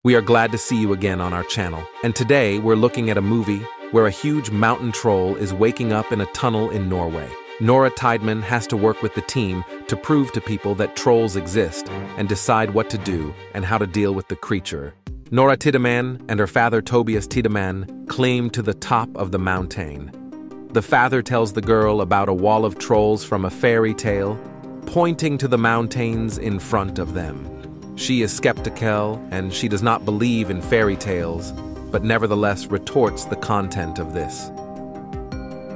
We are glad to see you again on our channel, and today we're looking at a movie where a huge mountain troll is waking up in a tunnel in Norway. Nora Tideman has to work with the team to prove to people that trolls exist and decide what to do and how to deal with the creature. Nora Tideman and her father Tobias Tideman climb to the top of the mountain. The father tells the girl about a wall of trolls from a fairy tale, pointing to the mountains in front of them. She is skeptical and she does not believe in fairy tales, but nevertheless retorts the content of this.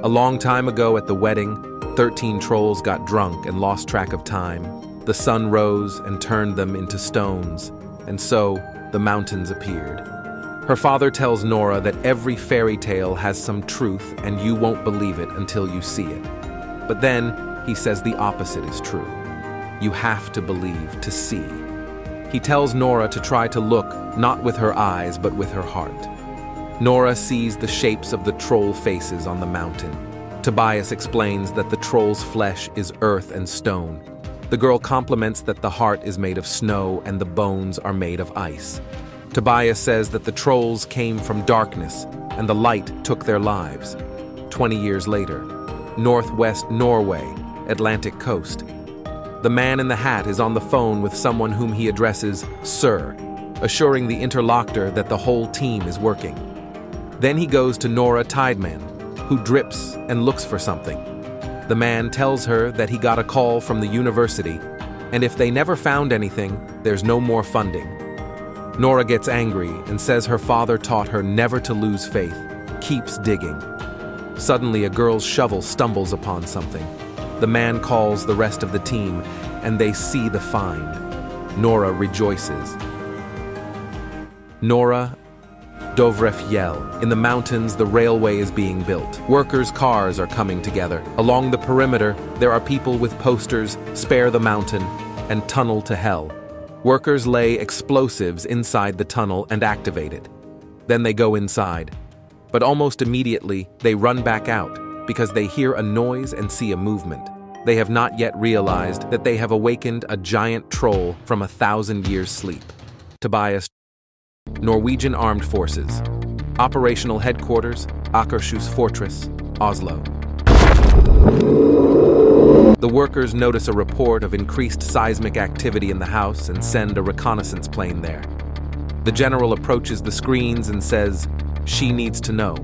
A long time ago at the wedding, 13 trolls got drunk and lost track of time. The sun rose and turned them into stones, and so the mountains appeared. Her father tells Nora that every fairy tale has some truth and you won't believe it until you see it. But then he says the opposite is true. You have to believe to see. He tells Nora to try to look not with her eyes but with her heart. Nora sees the shapes of the troll faces on the mountain. Tobias explains that the troll's flesh is earth and stone. The girl compliments that the heart is made of snow and the bones are made of ice. Tobias says that the trolls came from darkness and the light took their lives. 20 years later, northwest Norway, Atlantic coast. The man in the hat is on the phone with someone whom he addresses Sir, assuring the interlocutor that the whole team is working. Then he goes to Nora Tideman, who drips and looks for something. The man tells her that he got a call from the university, and if they never found anything, there's no more funding. Nora gets angry and says her father taught her never to lose faith, keeps digging. Suddenly, a girl's shovel stumbles upon something. The man calls the rest of the team, and they see the find. Nora rejoices. Nora Dovrefjell. In the mountains, the railway is being built. Workers' cars are coming together. Along the perimeter, there are people with posters, "Spare the mountain," and "Tunnel to Hell." Workers lay explosives inside the tunnel and activate it. Then they go inside. But almost immediately, they run back out because they hear a noise and see a movement. They have not yet realized that they have awakened a giant troll from 1,000 years' sleep. Tobias. Norwegian Armed Forces. Operational Headquarters, Akershus Fortress, Oslo. The workers notice a report of increased seismic activity in the house and send a reconnaissance plane there. The general approaches the screens and says, "She needs to know."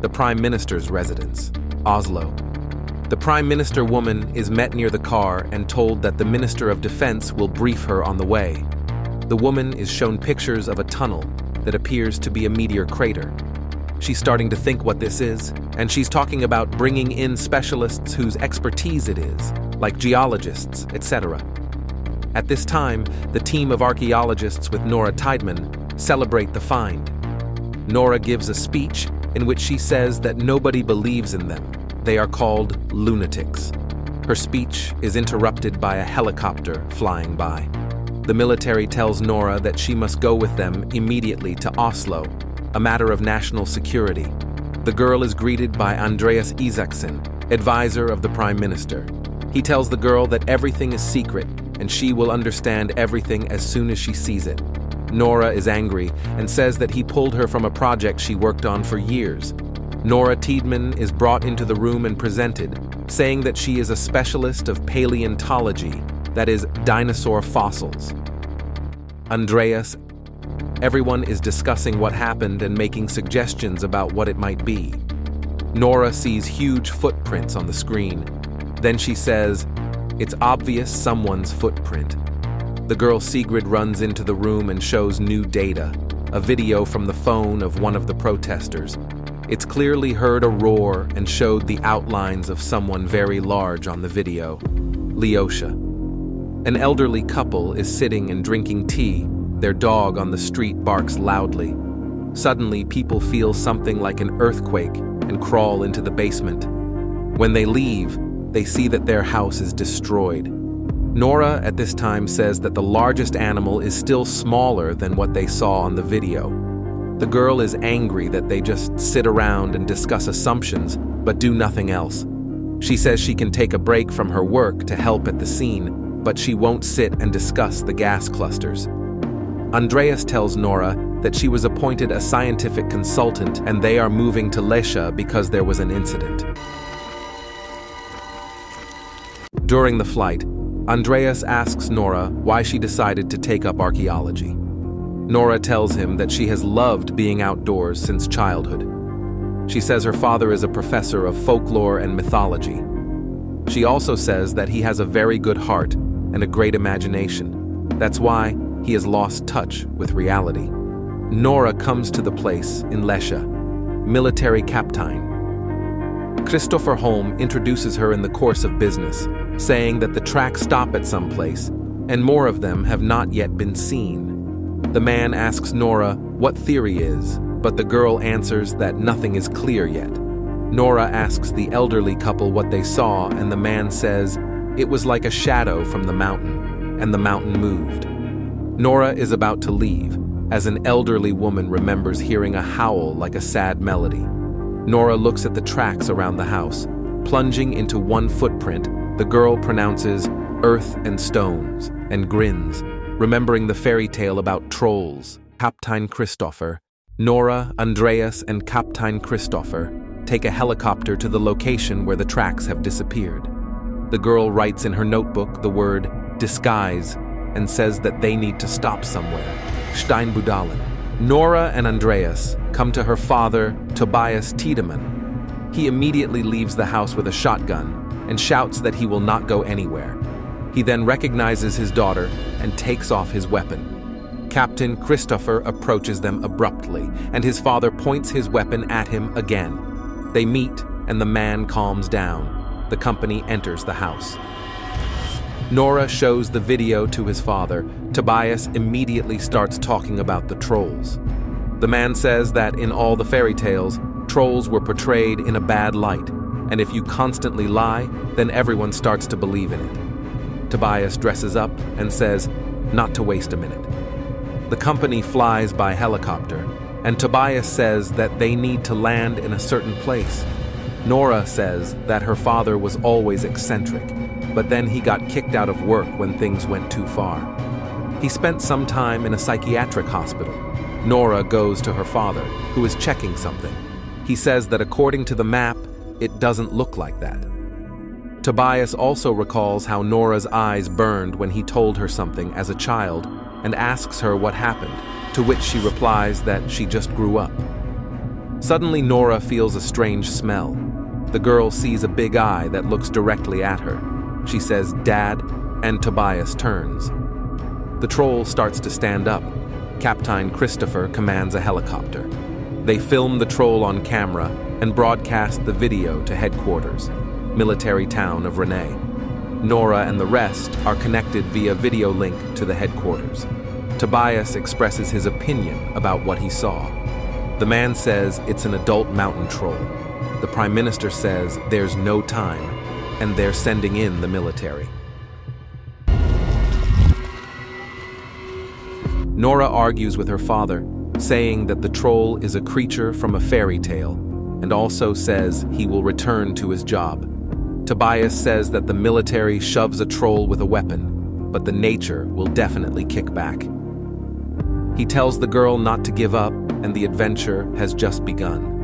The Prime Minister's residence, Oslo. The Prime Minister woman is met near the car and told that the Minister of Defense will brief her on the way. The woman is shown pictures of a tunnel that appears to be a meteor crater. She's starting to think what this is, and she's talking about bringing in specialists whose expertise it is, like geologists, etc. At this time, the team of archaeologists with Nora Tideman celebrate the find. Nora gives a speech in which she says that nobody believes in them. They are called lunatics. Her speech is interrupted by a helicopter flying by. The military tells Nora that she must go with them immediately to Oslo, a matter of national security. The girl is greeted by Andreas Isaksson, advisor of the Prime Minister. He tells the girl that everything is secret and she will understand everything as soon as she sees it. Nora is angry and says that he pulled her from a project she worked on for years. Nora Tideman is brought into the room and presented, saying that she is a specialist of paleontology, that is, dinosaur fossils. Andreas. Everyone is discussing what happened and making suggestions about what it might be. Nora sees huge footprints on the screen. Then she says, "It's obvious someone's footprint." The girl Sigrid runs into the room and shows new data, a video from the phone of one of the protesters. It's clearly heard a roar and showed the outlines of someone very large on the video. Leosha. An elderly couple is sitting and drinking tea. Their dog on the street barks loudly. Suddenly, people feel something like an earthquake and crawl into the basement. When they leave, they see that their house is destroyed. Nora at this time says that the largest animal is still smaller than what they saw on the video. The girl is angry that they just sit around and discuss assumptions, but do nothing else. She says she can take a break from her work to help at the scene, but she won't sit and discuss the gas clusters. Andreas tells Nora that she was appointed a scientific consultant and they are moving to Lesha because there was an incident. During the flight, Andreas asks Nora why she decided to take up archaeology. Nora tells him that she has loved being outdoors since childhood. She says her father is a professor of folklore and mythology. She also says that he has a very good heart and a great imagination. That's why he has lost touch with reality. Nora comes to the place in Lesha, military captain. Christopher Holm introduces her in the course of business, saying that the tracks stop at some place, and more of them have not yet been seen. The man asks Nora what theory is, but the girl answers that nothing is clear yet. Nora asks the elderly couple what they saw, and the man says it was like a shadow from the mountain, and the mountain moved. Nora is about to leave, as an elderly woman remembers hearing a howl like a sad melody. Nora looks at the tracks around the house. Plunging into one footprint, the girl pronounces earth and stones, and grins, remembering the fairy tale about trolls. Captain Christopher, Nora, Andreas, and Captain Christopher take a helicopter to the location where the tracks have disappeared. The girl writes in her notebook the word disguise and says that they need to stop somewhere. Steinbudalen. Nora and Andreas come to her father, Tobias Tiedemann. He immediately leaves the house with a shotgun and shouts that he will not go anywhere. He then recognizes his daughter and takes off his weapon. Captain Christopher approaches them abruptly, and his father points his weapon at him again. They meet, and the man calms down. The company enters the house. Nora shows the video to his father. Tobias immediately starts talking about the trolls. The man says that in all the fairy tales, trolls were portrayed in a bad light, and if you constantly lie, then everyone starts to believe in it. Tobias dresses up and says, not to waste a minute. The company flies by helicopter, and Tobias says that they need to land in a certain place. Nora says that her father was always eccentric, but then he got kicked out of work when things went too far. He spent some time in a psychiatric hospital. Nora goes to her father, who is checking something. He says that according to the map, it doesn't look like that. Tobias also recalls how Nora's eyes burned when he told her something as a child and asks her what happened, to which she replies that she just grew up. Suddenly, Nora feels a strange smell. The girl sees a big eye that looks directly at her. She says, "Dad," and Tobias turns. The troll starts to stand up. Captain Christopher commands a helicopter. They film the troll on camera and broadcast the video to headquarters, military town of Rennes. Nora and the rest are connected via video link to the headquarters. Tobias expresses his opinion about what he saw. The man says it's an adult mountain troll. The Prime Minister says there's no time, and they're sending in the military. Nora argues with her father, saying that the troll is a creature from a fairy tale, and also says he will return to his job. Tobias says that the military shoves a troll with a weapon, but the nature will definitely kick back. He tells the girl not to give up, and the adventure has just begun.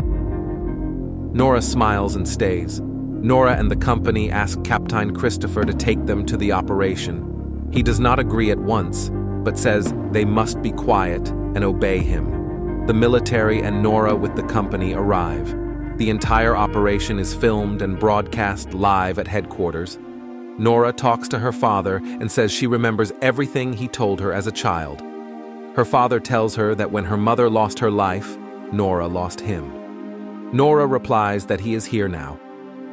Nora smiles and stays. Nora and the company ask Captain Christopher to take them to the operation. He does not agree at once, but says they must be quiet and obey him. The military and Nora with the company arrive. The entire operation is filmed and broadcast live at headquarters. Nora talks to her father and says she remembers everything he told her as a child. Her father tells her that when her mother lost her life, Nora lost him. Nora replies that he is here now.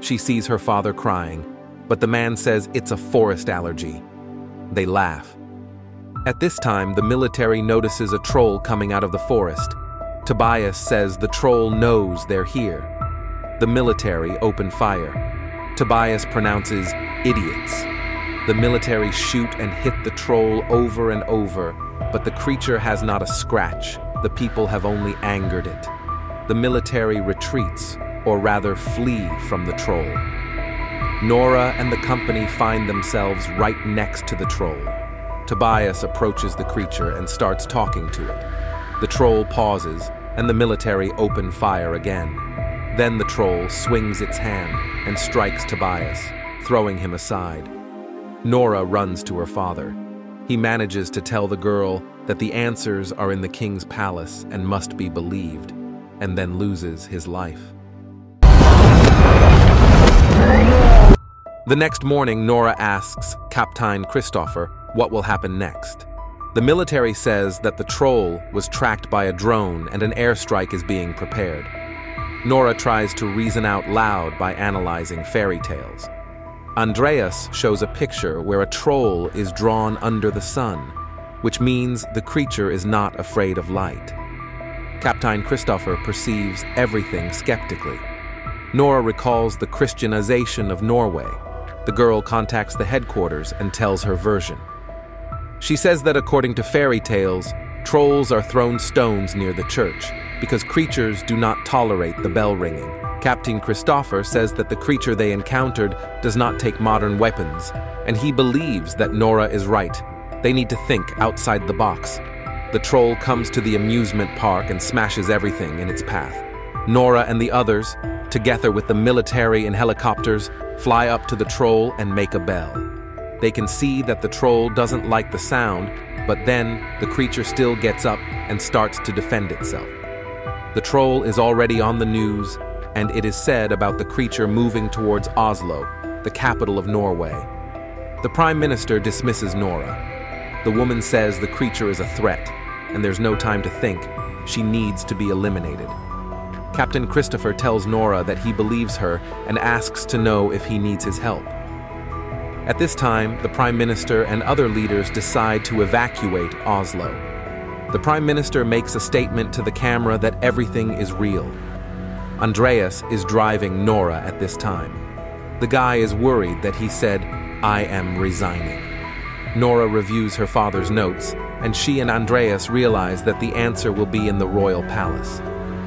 She sees her father crying, but the man says it's a forest allergy. They laugh. At this time, the military notices a troll coming out of the forest. Tobias says the troll knows they're here. The military open fire. Tobias pronounces idiots. The military shoot and hit the troll over and over, but the creature has not a scratch. The people have only angered it. The military retreats, or rather flee from the troll. Nora and the company find themselves right next to the troll. Tobias approaches the creature and starts talking to it. The troll pauses, and the military open fire again. Then the troll swings its hand and strikes Tobias, throwing him aside. Nora runs to her father. He manages to tell the girl that the answers are in the king's palace and must be believed, and then loses his life. The next morning, Nora asks Captain Christopher what will happen next. The military says that the troll was tracked by a drone and an airstrike is being prepared. Nora tries to reason out loud by analyzing fairy tales. Andreas shows a picture where a troll is drawn under the sun, which means the creature is not afraid of light. Captain Christopher perceives everything skeptically. Nora recalls the Christianization of Norway. The girl contacts the headquarters and tells her version. She says that according to fairy tales, trolls are thrown stones near the church because creatures do not tolerate the bell ringing. Captain Christopher says that the creature they encountered does not take modern weapons, and he believes that Nora is right. They need to think outside the box. The troll comes to the amusement park and smashes everything in its path. Nora and the others, together with the military and helicopters, fly up to the troll and make a bell. They can see that the troll doesn't like the sound, but then the creature still gets up and starts to defend itself. The troll is already on the news, and it is said about the creature moving towards Oslo, the capital of Norway. The Prime Minister dismisses Nora. The woman says the creature is a threat, and there's no time to think. She needs to be eliminated. Captain Christopher tells Nora that he believes her and asks to know if he needs his help. At this time, the Prime Minister and other leaders decide to evacuate Oslo. The Prime Minister makes a statement to the camera that everything is real. Andreas is driving Nora at this time. The guy is worried that he said, "I am resigning." Nora reviews her father's notes, and she and Andreas realize that the answer will be in the royal palace.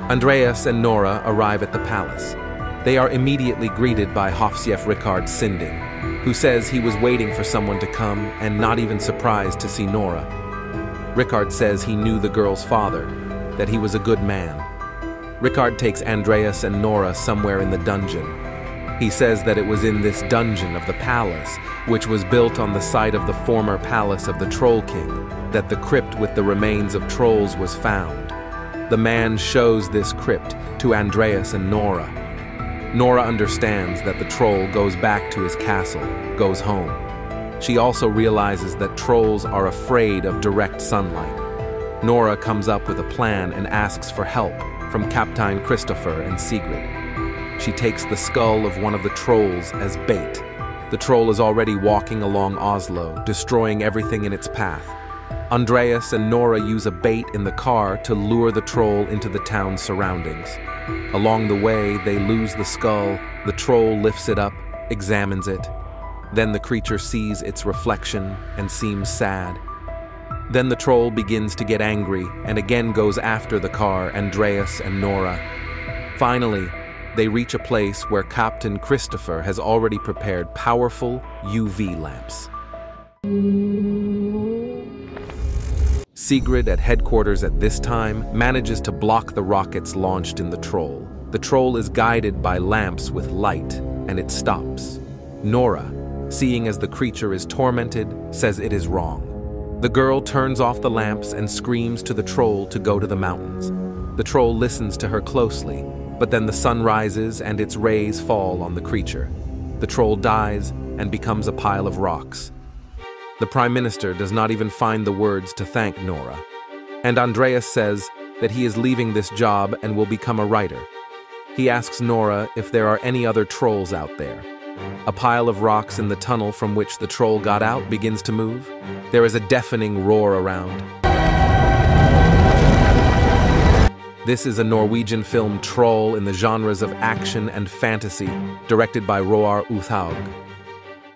Andreas and Nora arrive at the palace. They are immediately greeted by Hofchef Rikard Sinding, who says he was waiting for someone to come and not even surprised to see Nora. Rikard says he knew the girl's father, that he was a good man. Rikard takes Andreas and Nora somewhere in the dungeon. He says that it was in this dungeon of the palace, which was built on the site of the former palace of the Troll King, that the crypt with the remains of trolls was found. The man shows this crypt to Andreas and Nora. Nora understands that the troll goes back to his castle, goes home. She also realizes that trolls are afraid of direct sunlight. Nora comes up with a plan and asks for help from Captain Christopher and Sigrid. She takes the skull of one of the trolls as bait. The troll is already walking along Oslo, destroying everything in its path. Andreas and Nora use a bait in the car to lure the troll into the town's surroundings. Along the way, they lose the skull. The troll lifts it up, examines it. Then the creature sees its reflection and seems sad. Then the troll begins to get angry and again goes after the car, Andreas and Nora. Finally, they reach a place where Captain Christopher has already prepared powerful UV lamps. Sigrid at headquarters at this time manages to block the rockets launched in the troll. The troll is guided by lamps with light, and it stops. Nora, seeing as the creature is tormented, says it is wrong. The girl turns off the lamps and screams to the troll to go to the mountains. The troll listens to her closely, but then the sun rises and its rays fall on the creature. The troll dies and becomes a pile of rocks. The Prime Minister does not even find the words to thank Nora. And Andreas says that he is leaving this job and will become a writer. He asks Nora if there are any other trolls out there. A pile of rocks in the tunnel from which the troll got out begins to move. There is a deafening roar around. This is a Norwegian film Troll in the genres of action and fantasy, directed by Roar Uthaug.